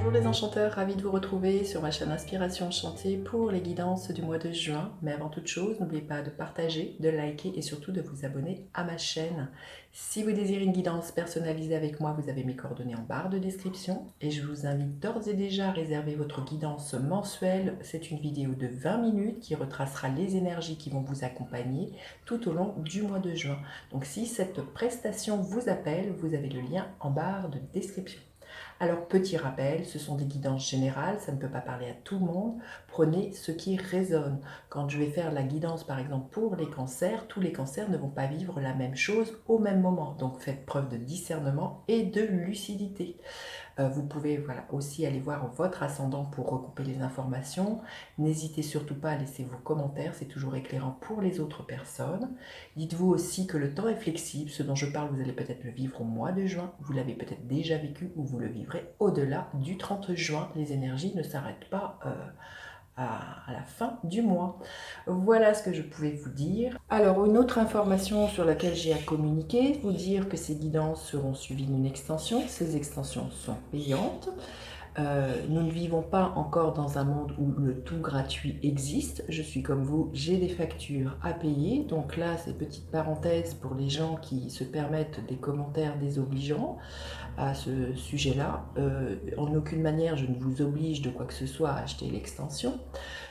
Bonjour les enchanteurs, ravi de vous retrouver sur ma chaîne Inspiration Enchantée pour les guidances du mois de juin. Mais avant toute chose, n'oubliez pas de partager, de liker et surtout de vous abonner à ma chaîne. Si vous désirez une guidance personnalisée avec moi, vous avez mes coordonnées en barre de description. Et je vous invite d'ores et déjà à réserver votre guidance mensuelle. C'est une vidéo de 20 minutes qui retracera les énergies qui vont vous accompagner tout au long du mois de juin. Donc si cette prestation vous appelle, vous avez le lien en barre de description. Alors, petit rappel, ce sont des guidances générales, ça ne peut pas parler à tout le monde. Prenez ce qui résonne. Quand je vais faire la guidance, par exemple, pour les cancers, tous les cancers ne vont pas vivre la même chose au même moment. Donc, faites preuve de discernement et de lucidité. Vous pouvez aussi aller voir votre ascendant pour recouper les informations. N'hésitez surtout pas à laisser vos commentaires, c'est toujours éclairant pour les autres personnes. Dites-vous aussi que le temps est flexible, ce dont je parle, vous allez peut-être le vivre au mois de juin, vous l'avez peut-être déjà vécu ou vous le vivrez au-delà du 30 juin. Les énergies ne s'arrêtent pas à la fin du mois. Voilà ce que je pouvais vous dire. Alors, une autre information sur laquelle j'ai à communiquer, vous dire que ces guidances seront suivies d'une extension. Ces extensions sont payantes. Nous ne vivons pas encore dans un monde où le tout gratuit existe. Je suis comme vous, j'ai des factures à payer. Donc là, c'est petite parenthèse pour les gens qui se permettent des commentaires désobligeants à ce sujet-là. En aucune manière, je ne vous oblige de quoi que ce soit à acheter l'extension.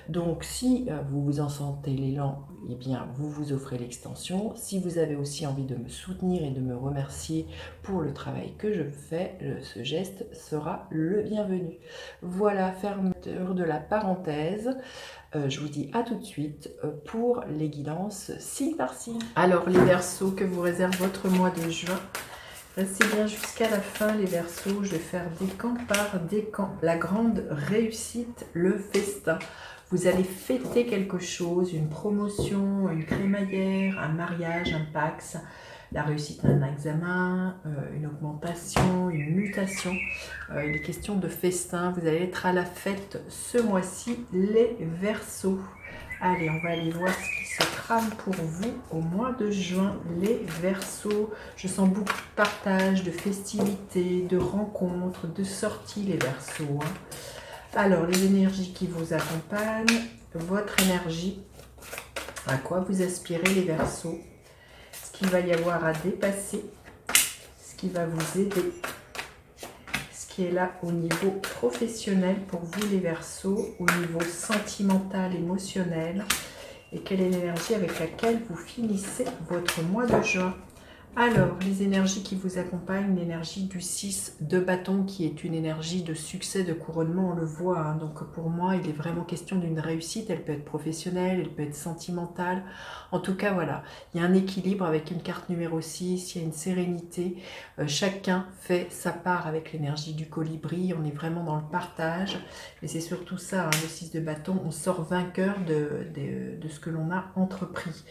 Donc, si vous vous en sentez l'élan, eh bien, vous vous offrez l'extension. Si vous avez aussi envie de me soutenir et de me remercier pour le travail que je fais, ce geste sera le bienvenu. Voilà, fermeture de la parenthèse. Je vous dis à tout de suite pour les guidances signe par signe. Alors, les Verseaux, que vous réserve votre mois de juin. Restez bien jusqu'à la fin les Verseaux, je vais faire décan par décan. La grande réussite, le festin. Vous allez fêter quelque chose, une promotion, une crémaillère, un mariage, un pax, la réussite d'un examen, une augmentation, une mutation. Il est question de festin, vous allez être à la fête ce mois-ci, les Verseaux. Allez, on va aller voir ce qui se trame pour vous au mois de juin, les Verseaux. Je sens beaucoup de partage, de festivités, de rencontres, de sorties, les Verseaux. Alors, les énergies qui vous accompagnent, votre énergie, à quoi vous aspirez, les Verseaux, ce qu'il va y avoir à dépasser, ce qui va vous aider, qui est là au niveau professionnel pour vous les Verseaux, au niveau sentimental, émotionnel, et quelle est l'énergie avec laquelle vous finissez votre mois de juin. Alors, les énergies qui vous accompagnent, l'énergie du 6 de bâton qui est une énergie de succès, de couronnement, on le voit. Hein. Donc pour moi, il est vraiment question d'une réussite. Elle peut être professionnelle, elle peut être sentimentale. En tout cas, voilà, il y a un équilibre avec une carte numéro 6, il y a une sérénité. Chacun fait sa part avec l'énergie du colibri. On est vraiment dans le partage. Et c'est surtout ça, hein, le 6 de bâton, on sort vainqueur de ce que l'on a entrepris.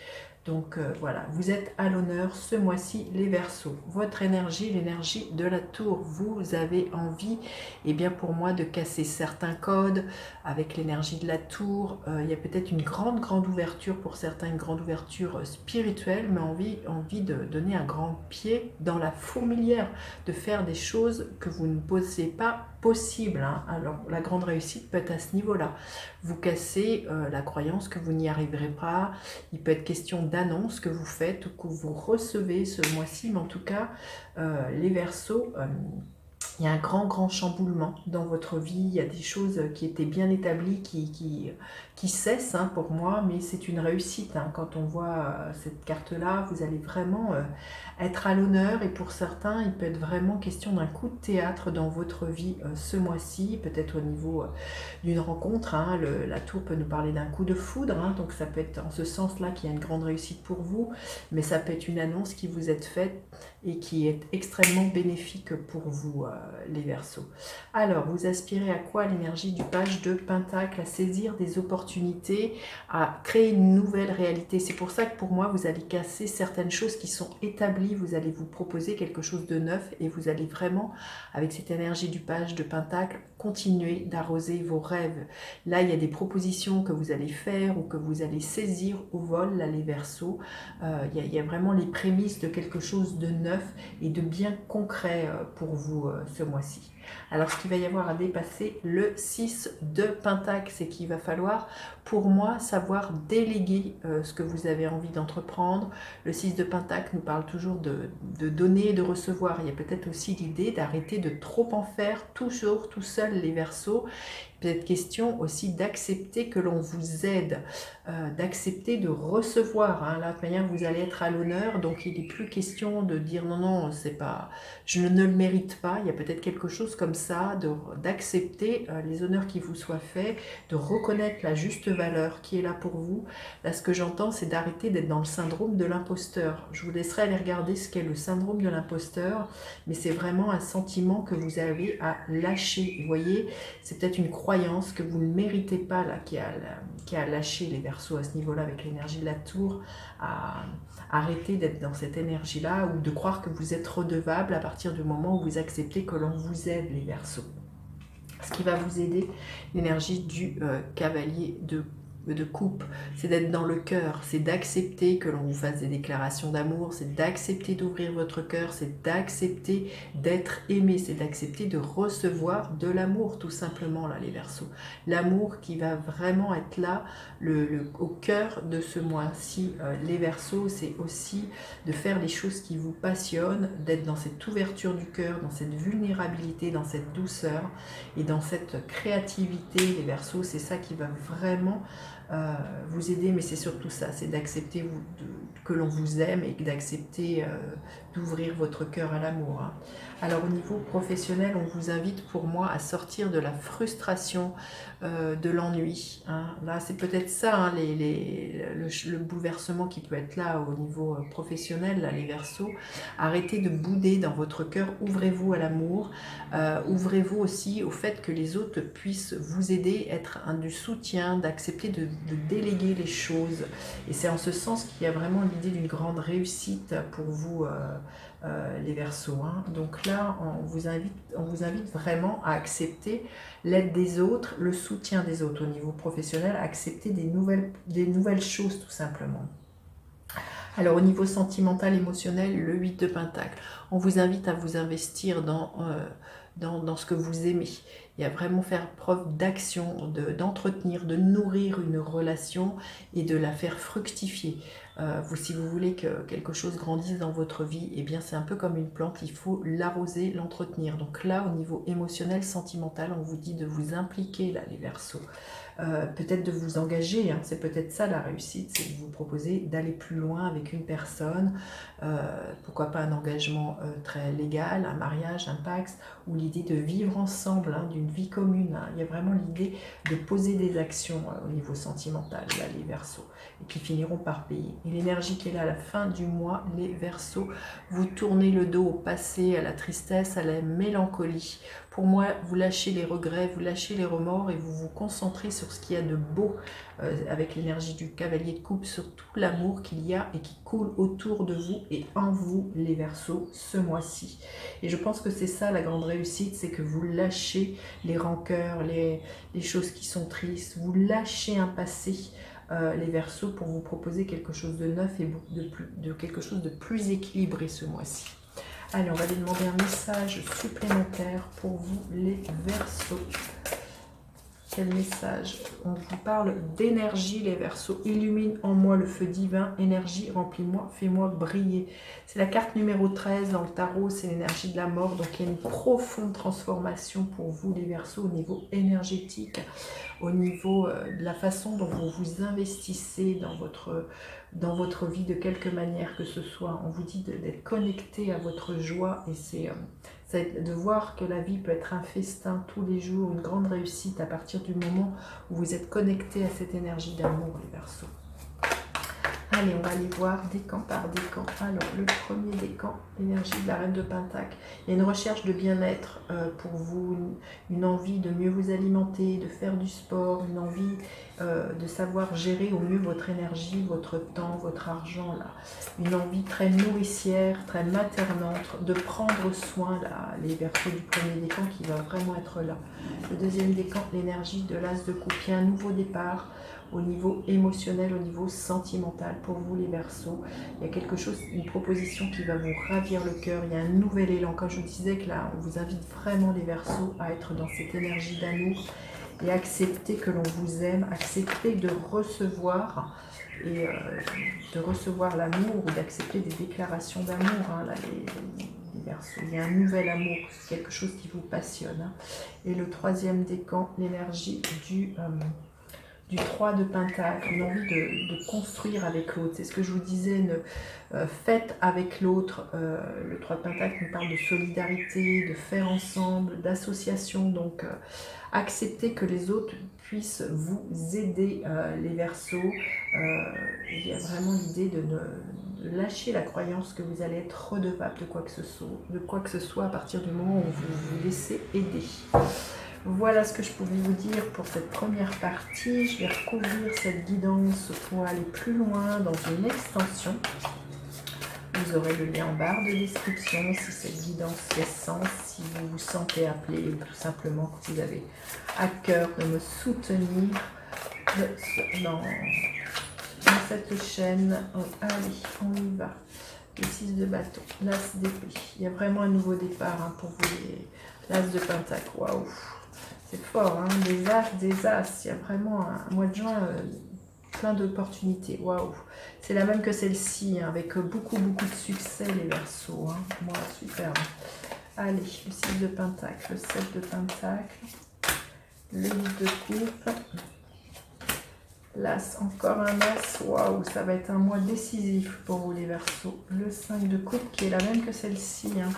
Donc voilà, vous êtes à l'honneur ce mois-ci les Verseaux. Votre énergie, l'énergie de la tour, vous avez envie, et bien pour moi, de casser certains codes avec l'énergie de la tour. Il y a peut-être une grande ouverture pour certains, une grande ouverture spirituelle, mais envie de donner un grand pied dans la fourmilière, de faire des choses que vous ne pensez pas possible. Hein. Alors la grande réussite peut être à ce niveau-là. Vous cassez la croyance que vous n'y arriverez pas. Il peut être question d'annonce que vous faites ou que vous recevez ce mois-ci, mais en tout cas, les Verseaux, il y a un grand chamboulement dans votre vie. Il y a des choses qui étaient bien établies qui cessent, hein, pour moi, mais c'est une réussite. Hein. Quand on voit cette carte-là, vous allez vraiment être à l'honneur, et pour certains, il peut être vraiment question d'un coup de théâtre dans votre vie ce mois-ci, peut-être au niveau d'une rencontre. Hein. La tour peut nous parler d'un coup de foudre, hein, donc ça peut être en ce sens-là qu'il y a une grande réussite pour vous, mais ça peut être une annonce qui vous est faite et qui est extrêmement bénéfique pour vous, les Verseaux. Alors, vous aspirez à quoi? L'énergie du page de Pentacle, à saisir des opportunités, à créer une nouvelle réalité. C'est pour ça que pour moi, vous allez casser certaines choses qui sont établies, vous allez vous proposer quelque chose de neuf, et vous allez vraiment, avec cette énergie du page de Pentacle, continuer d'arroser vos rêves. Là, il y a des propositions que vous allez faire ou que vous allez saisir au vol, là, les Verseaux. Il y a vraiment les prémices de quelque chose de neuf et de bien concret pour vous ce mois-ci. Alors ce qu'il va y avoir à dépasser, le 6 de Pentacle, c'est qu'il va falloir, pour moi, savoir déléguer ce que vous avez envie d'entreprendre. Le 6 de Pentacle nous parle toujours de donner et de recevoir. Il y a peut-être aussi l'idée d'arrêter de trop en faire, toujours tout seul les Verseaux. Peut-être question aussi d'accepter que l'on vous aide, d'accepter de recevoir. Hein. Là, de toute manière, vous allez être à l'honneur, donc il n'est plus question de dire non, non, c'est pas, je ne le mérite pas. Il y a peut-être quelque chose comme ça, d'accepter les honneurs qui vous soient faits, de reconnaître la juste valeur qui est là pour vous. Là, ce que j'entends, c'est d'arrêter d'être dans le syndrome de l'imposteur. Je vous laisserai aller regarder ce qu'est le syndrome de l'imposteur, mais c'est vraiment un sentiment que vous avez à lâcher. Vous voyez, c'est peut-être une croyance que vous ne méritez pas, là, qui a lâché les Verseaux à ce niveau-là avec l'énergie de la tour, à arrêter d'être dans cette énergie-là ou de croire que vous êtes redevable à partir du moment où vous acceptez que l'on vous aide, les Verseaux. Ce qui va vous aider, l'énergie du cavalier de coupe, c'est d'être dans le cœur, c'est d'accepter que l'on vous fasse des déclarations d'amour, c'est d'accepter d'ouvrir votre cœur, c'est d'accepter d'être aimé, c'est d'accepter de recevoir de l'amour, tout simplement, là, les Verseaux. L'amour qui va vraiment être là, au cœur de ce mois-ci. Les Verseaux, c'est aussi de faire les choses qui vous passionnent, d'être dans cette ouverture du cœur, dans cette vulnérabilité, dans cette douceur et dans cette créativité. Les Verseaux, c'est ça qui va vraiment vous aider, mais c'est surtout ça, c'est d'accepter que l'on vous aime et d'accepter d'ouvrir votre cœur à l'amour. Hein. Alors au niveau professionnel, on vous invite pour moi à sortir de la frustration, de l'ennui. Hein. Là, c'est peut-être ça, hein, le bouleversement qui peut être là au niveau professionnel, là, les Verseaux. Arrêtez de bouder dans votre cœur, ouvrez-vous à l'amour, ouvrez-vous aussi au fait que les autres puissent vous aider, être du soutien, d'accepter de déléguer les choses. Et c'est en ce sens qu'il y a vraiment l'idée d'une grande réussite pour vous, les Verseaux. Hein. Donc là, on vous invite vraiment à accepter l'aide des autres, le soutien des autres au niveau professionnel, à accepter des nouvelles choses tout simplement. Alors au niveau sentimental, émotionnel, le 8 de Pentacle, on vous invite à vous investir dans ce que vous aimez. Et à vraiment faire preuve d'action, d'entretenir, de nourrir une relation et de la faire fructifier. Si vous voulez que quelque chose grandisse dans votre vie, eh bien c'est un peu comme une plante, il faut l'arroser, l'entretenir. Donc là, au niveau émotionnel, sentimental, on vous dit de vous impliquer, là, les Verseaux. Peut-être de vous engager, hein, c'est peut-être ça la réussite, c'est de vous proposer d'aller plus loin avec une personne, pourquoi pas un engagement très légal, un mariage, un pax, ou l'idée de vivre ensemble, hein, d'une vie commune. Hein. Il y a vraiment l'idée de poser des actions au niveau sentimental, là, les Verseaux, et qui finiront par payer. Et l'énergie qui est là à la fin du mois, les Verseaux, vous tournez le dos au passé, à la tristesse, à la mélancolie. Pour moi, vous lâchez les regrets, vous lâchez les remords et vous vous concentrez sur ce qu'il y a de beau avec l'énergie du cavalier de coupe, sur tout l'amour qu'il y a et qui coule autour de vous et en vous, les Verseaux, ce mois-ci. Et je pense que c'est ça la grande réussite, c'est que vous lâchez les rancœurs, les choses qui sont tristes, vous lâchez un passé, les Verseaux, pour vous proposer quelque chose de neuf et de quelque chose de plus équilibré ce mois-ci. Allez, on va aller demander un message supplémentaire pour vous, les Verseaux. Quel message? On vous parle d'énergie, les Verseaux. Illumine en moi le feu divin. Énergie, remplis-moi, fais-moi briller. C'est la carte numéro 13 dans le tarot. C'est l'énergie de la mort. Donc, il y a une profonde transformation pour vous, les Verseaux, au niveau énergétique, au niveau de la façon dont vous vous investissez dans votre vie de quelque manière que ce soit. On vous dit d'être connecté à votre joie et c'est de voir que la vie peut être un festin tous les jours, une grande réussite à partir du moment où vous êtes connecté à cette énergie d'amour, les Verseaux. Allez, on va aller voir décan par décan. Alors, le premier décan, l'énergie de la reine de Pentacle. Il y a une recherche de bien-être pour vous, une envie de mieux vous alimenter, de faire du sport, une envie de savoir gérer au mieux votre énergie, votre temps, votre argent. Là. Une envie très nourricière, très maternante, de prendre soin, là, les Verseaux du premier décan qui va vraiment être là. Le deuxième décan, l'énergie de l'as de coupe. Il y a un nouveau départ au niveau émotionnel, au niveau sentimental pour vous les Verseaux. Il y a quelque chose, une proposition qui va vous ravir le cœur, il y a un nouvel élan. Comme je vous disais que là, on vous invite vraiment les Verseaux à être dans cette énergie d'amour et accepter que l'on vous aime, accepter de recevoir et de recevoir l'amour ou d'accepter des déclarations d'amour. Hein, là, les Verseaux, il y a un nouvel amour, c'est quelque chose qui vous passionne. Hein. Et le troisième décan, l'énergie du 3 de Pentacle, une envie de construire avec l'autre. C'est ce que je vous disais, faites avec l'autre. Le 3 de Pentacle nous parle de solidarité, de faire ensemble, d'association. Donc, acceptez que les autres puissent vous aider, les Verseaux. Il y a vraiment l'idée de lâcher la croyance que vous allez être redevable de quoi que ce soit à partir du moment où vous vous laissez aider. Voilà ce que je pouvais vous dire pour cette première partie. Je vais recouvrir cette guidance pour aller plus loin dans une extension. Vous aurez le lien en barre de description si cette guidance fait sens, si vous vous sentez appelé ou tout simplement que vous avez à cœur de me soutenir dans cette chaîne. Allez, on y va. Le 6 de bâton, l'as d'épée. Il y a vraiment un nouveau départ hein, pour vous, l'as de pentacle. Waouh! C'est fort, hein, des as, des as. Il y a vraiment un mois de juin plein d'opportunités. Waouh! C'est la même que celle-ci, hein, avec beaucoup de succès, les Verseaux. Hein. Moi, super. Allez, le 6 de pentacle, le 7 de pentacle, le 8 de coupe, l'as, encore un as. Waouh! Ça va être un mois décisif pour vous, les Verseaux. Le 5 de coupe, qui est la même que celle-ci. Hein.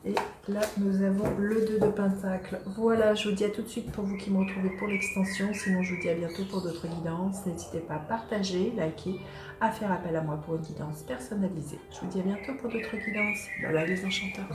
Et là, nous avons le 2 de pentacle. Voilà, je vous dis à tout de suite pour vous qui me retrouvez pour l'extension. Sinon, je vous dis à bientôt pour d'autres guidances. N'hésitez pas à partager, liker, à faire appel à moi pour une guidance personnalisée. Je vous dis à bientôt pour d'autres guidances. Bye bye les enchanteurs.